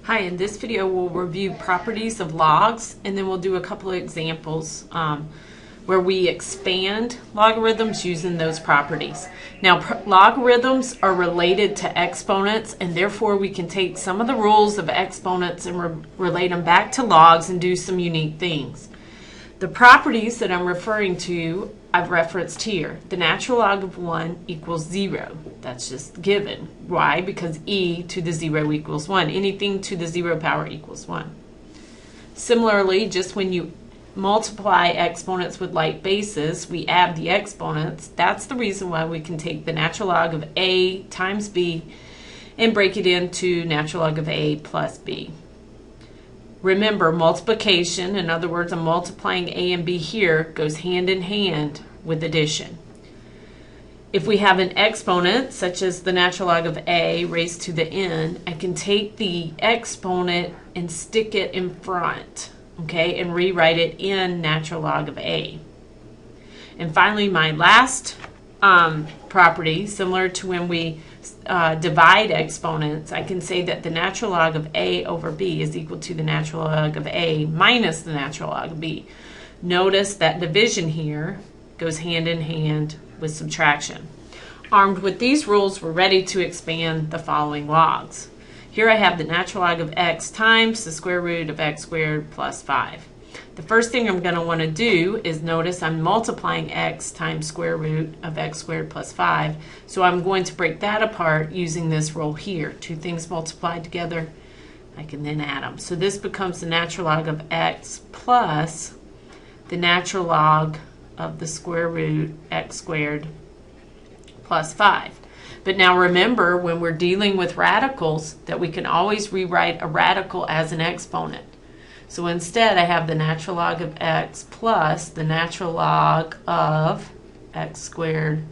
Hi, in this video we'll review properties of logs, and then we'll do a couple of examples where we expand logarithms using those properties. Now, logarithms are related to exponents, and therefore we can take some of the rules of exponents and relate them back to logs and do some unique things. The properties that I'm referring to I've referenced here. The natural log of 1 equals 0. That's just given. Why? Because e to the 0 equals 1. Anything to the 0 power equals 1. Similarly, just when you multiply exponents with like bases, we add the exponents. That's the reason why we can take the natural log of a times b and break it into natural log of a plus b. Remember, multiplication, in other words, I'm multiplying a and b here, goes hand in hand with addition. If we have an exponent, such as the natural log of a raised to the n, I can take the exponent and stick it in front, okay, and rewrite it in natural log of a. And finally, my last property, similar to when we divide exponents, I can say that the natural log of a over b is equal to the natural log of a minus the natural log of b. Notice that division here goes hand in hand with subtraction. Armed with these rules, we're ready to expand the following logs. Here I have the natural log of x times the square root of x squared plus 5. The first thing I'm going to want to do is notice I'm multiplying x times square root of x squared plus 5. So I'm going to break that apart using this rule here. Two things multiplied together, I can then add them. So this becomes the natural log of x plus the natural log of the square root x squared plus 5. But now remember, when we're dealing with radicals, that we can always rewrite a radical as an exponent. So instead, I have the natural log of x plus the natural log of x squared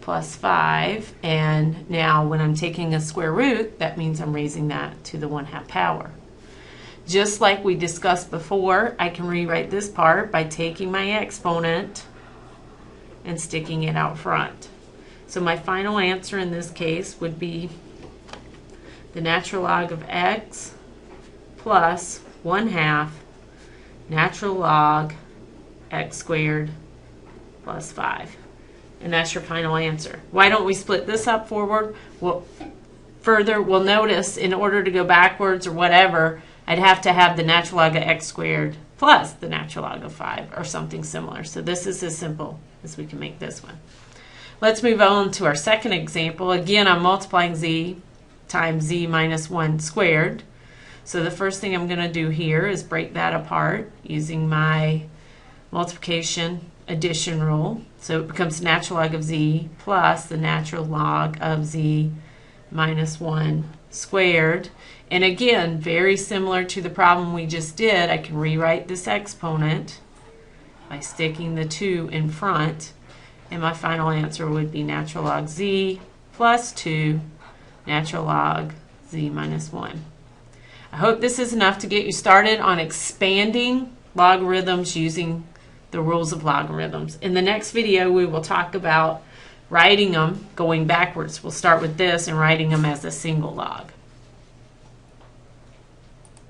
plus 5. And now when I'm taking a square root, that means I'm raising that to the 1/2 power. Just like we discussed before, I can rewrite this part by taking my exponent and sticking it out front. So my final answer in this case would be the natural log of x plus 1/2 natural log x squared plus 5. And that's your final answer. Why don't we split this up forward? Well, further, we'll notice in order to go backwards or whatever, I'd have to have the natural log of x squared plus the natural log of 5 or something similar. So this is as simple as we can make this one. Let's move on to our second example. Again, I'm multiplying z times z minus 1 squared. So the first thing I'm going to do here is break that apart using my multiplication addition rule. So it becomes natural log of z plus the natural log of z minus 1 squared. And again, very similar to the problem we just did, I can rewrite this exponent by sticking the 2 in front. And my final answer would be natural log z plus 2 natural log z minus 1. I hope this is enough to get you started on expanding logarithms using the rules of logarithms. In the next video, we will talk about writing them going backwards. We'll start with this and writing them as a single log.